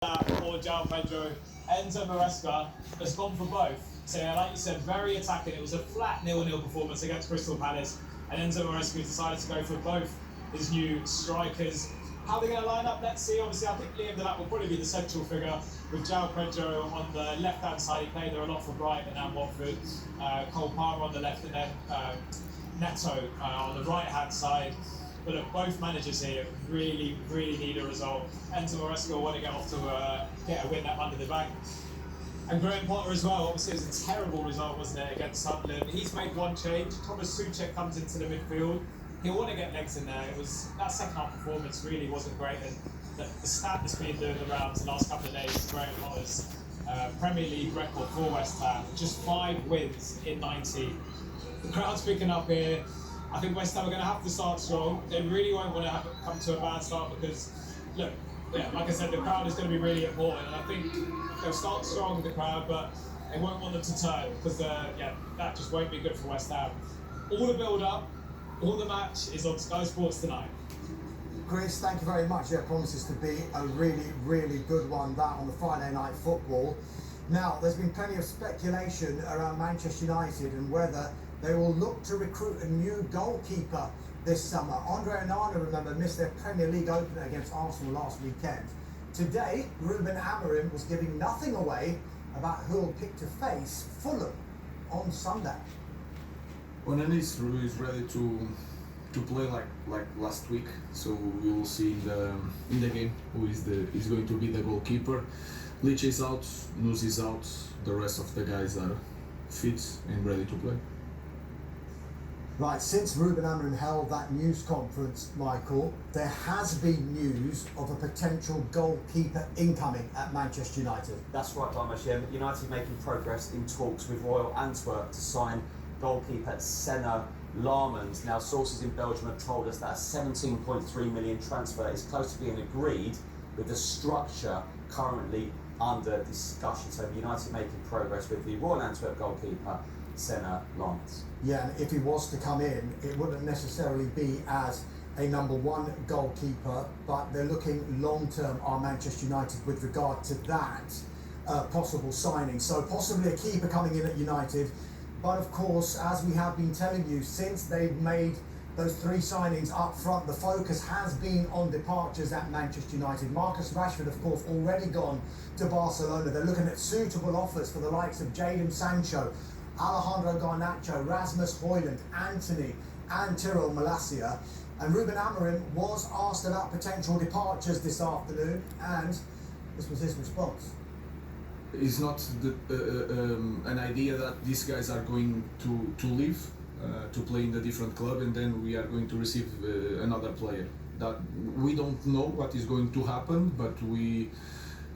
Or João Pedro, Enzo Maresca has gone for both. So, yeah, like you said, very attacking. It was a flat 0-0 performance against Crystal Palace, and Enzo Maresca decided to go for both his new strikers. How they're going to line up, let's see. Obviously, I think Liam Delap will probably be the central figure, with João Pedro on the left-hand side. He played there a lot for Brighton and Watford. Cole Palmer on the left, and then Neto on the right-hand side. But look, both managers here really need a result. Enzo Maresca will want to get off to get a win under the bank. And Graham Potter as well. Obviously, it was a terrible result, wasn't it, against Sunderland? He's made one change. Thomas Souček comes into the midfield. He'll want to get legs in there. That second half performance really wasn't great. And the stat that's been doing the rounds the last couple of days, Graham Potter's Premier League record for West Ham, just 5 wins in 19. The crowd's picking up here. I think West Ham are going to have to start strong. They really won't want to come to a bad start because, look, yeah, like I said, the crowd is going to be really important. And I think they'll start strong with the crowd, but they won't want them to turn because, that just won't be good for West Ham. All the build-up, all the match is on Sky Sports tonight. Chris, thank you very much. Yeah, promises to be a really good one, that on the Friday night football. Now, there's been plenty of speculation around Manchester United and whether they will look to recruit a new goalkeeper this summer. Andre Onana, remember, missed their Premier League opener against Arsenal last weekend. Today, Ruben Amorim was giving nothing away about who'll pick to face Fulham on Sunday. Onana is ready to play like last week, so we will see in the game who is going to be the goalkeeper. Lich is out, Nuz is out, the rest of the guys are fit and ready to play. Right, since Ruben Amorim held that news conference, Michael, there has been news of a potential goalkeeper incoming at Manchester United. That's right, Dimash. United making progress in talks with Royal Antwerp to sign goalkeeper Senna Laarmans. Now, sources in Belgium have told us that a 17.3 million transfer is close to being agreed, with the structure currently under discussion. So United making progress with the Royal Antwerp goalkeeper Senna Laarmans. Yeah, and if he was to come in, it wouldn't necessarily be as a number one goalkeeper, but they're looking long-term on Manchester United with regard to that possible signing. So possibly a keeper coming in at United. But of course, as we have been telling you, since they've made those 3 signings up front, the focus has been on departures at Manchester United. Marcus Rashford, of course, already gone to Barcelona. They're looking at suitable offers for the likes of Jadon Sancho, Alejandro Garnacho, Rasmus Højlund, Antony and Tyrell Malacia. And Ruben Amorim was asked about potential departures this afternoon, and this was his response. It's not an idea that these guys are going to leave to play in a different club and then we are going to receive another player. That we don't know what is going to happen, but we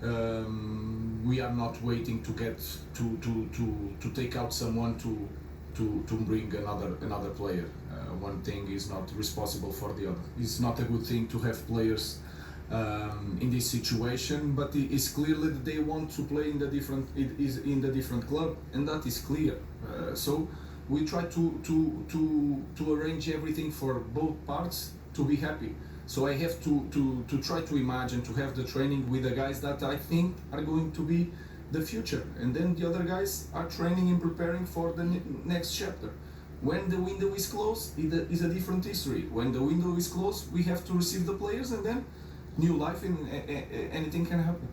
are not waiting to get to take out someone to bring another player. One thing is not responsible for the other. It's not a good thing to have players in this situation, but it is clearly that they want to play in the different club, and that is clear. So we try to arrange everything for both parts to be happy. So I have to try to imagine to have the training with the guys that I think are going to be the future, and then the other guys are training and preparing for the next chapter. When the window is closed, it is a different history. When the window is closed, we have to receive the players, and then new life and anything can happen.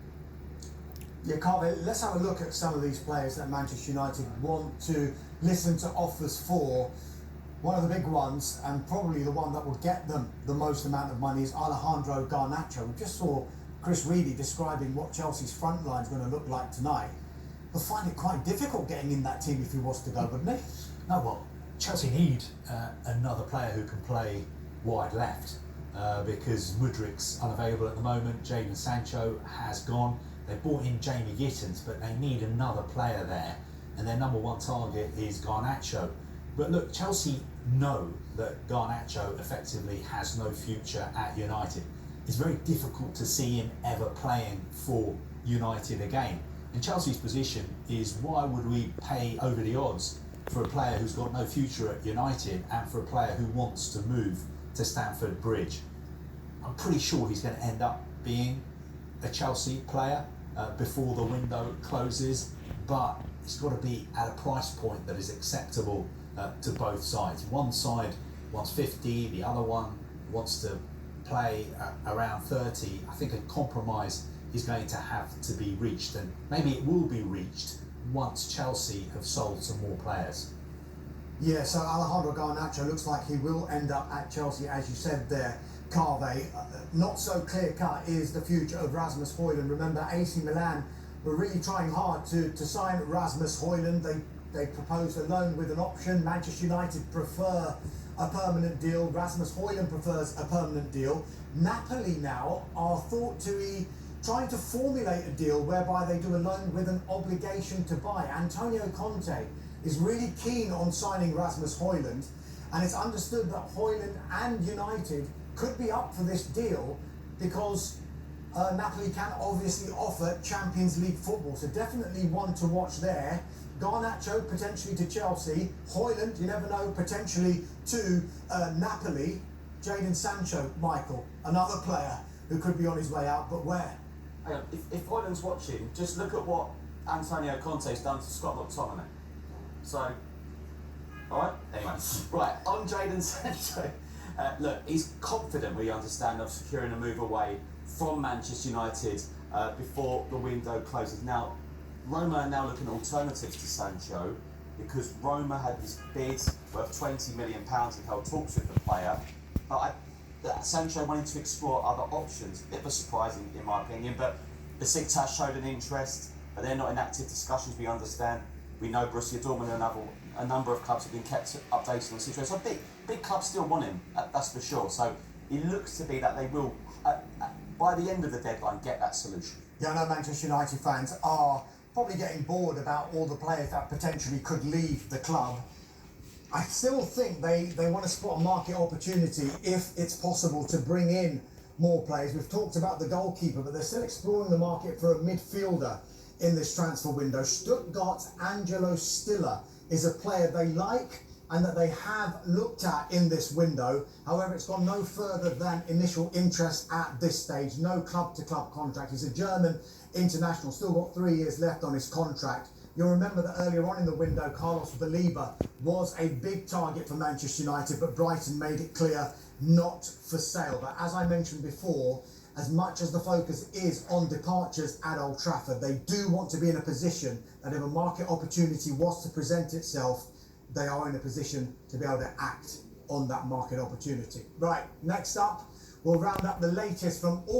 Yeah, Carver, let's have a look at some of these players that Manchester United want to listen to offers for. One of the big ones, and probably the one that will get them the most amount of money, is Alejandro Garnacho. We just saw Chris Reedy describing what Chelsea's front line is going to look like tonight. He'll find it quite difficult getting in that team if he was to go, wouldn't he? No, well, Chelsea need another player who can play wide left because Mudryk's unavailable at the moment. Jadon Sancho has gone. They brought in Jamie Gittins, but they need another player there, and their number one target is Garnacho. But look, Chelsea know that Garnacho effectively has no future at United. It's very difficult to see him ever playing for United again. And Chelsea's position is, why would we pay over the odds for a player who's got no future at United and for a player who wants to move to Stamford Bridge? I'm pretty sure he's going to end up being a Chelsea player before the window closes, but it's got to be at a price point that is acceptable to both sides. One side wants 50, the other one wants to play around 30. I think a compromise is going to have to be reached, and maybe it will be reached once Chelsea have sold some more players. Yeah, so Alejandro Garnacho looks like he will end up at Chelsea, as you said there, Carve. Not so clear-cut is the future of Rasmus Højlund. Remember, AC Milan were really trying hard to sign Rasmus Højlund. They proposed a loan with an option. Manchester United prefer a permanent deal. Rasmus Højlund prefers a permanent deal. Napoli now are thought to be trying to formulate a deal whereby they do a loan with an obligation to buy. Antonio Conte is really keen on signing Rasmus Højlund, and it's understood that Højlund and United could be up for this deal because Napoli can obviously offer Champions League football, so definitely one to watch there. Garnacho potentially to Chelsea, Højlund, you never know, potentially to Napoli. Jadon Sancho, Michael, another player who could be on his way out, but where? If Højlund's watching, just look at what Antonio Conte's done to Scott McTominay. So, alright, anyway, right, on Jadon Sancho. Look, he's confident, we understand, of securing a move away from Manchester United before the window closes. Now, Roma are now looking at alternatives to Sancho because Roma had this bid worth £20 million and held talks with the player, but Sancho wanted to explore other options. A bit of a surprising, in my opinion, but Besiktas showed an interest, but they're not in active discussions, we understand. We know Borussia Dortmund and a number of clubs have been kept updated on the situation. So big clubs still want him, that's for sure. So it looks to be that they will, by the end of the deadline, get that solution. Yeah, I know Manchester United fans are probably getting bored about all the players that potentially could leave the club. I still think they want to spot a market opportunity if it's possible to bring in more players. We've talked about the goalkeeper, but they're still exploring the market for a midfielder in this transfer window. Stuttgart's Angelo Stiller is a player they like and that they have looked at in this window. However, it's gone no further than initial interest at this stage. No club-to-club contract. He's a German international, still got 3 years left on his contract. You'll remember that earlier on in the window, Carlos Baleba was a big target for Manchester United, but Brighton made it clear not for sale. But as I mentioned before, as much as the focus is on departures at Old Trafford, they do want to be in a position that if a market opportunity was to present itself, they are in a position to be able to act on that market opportunity. Right, next up, we'll round up the latest from all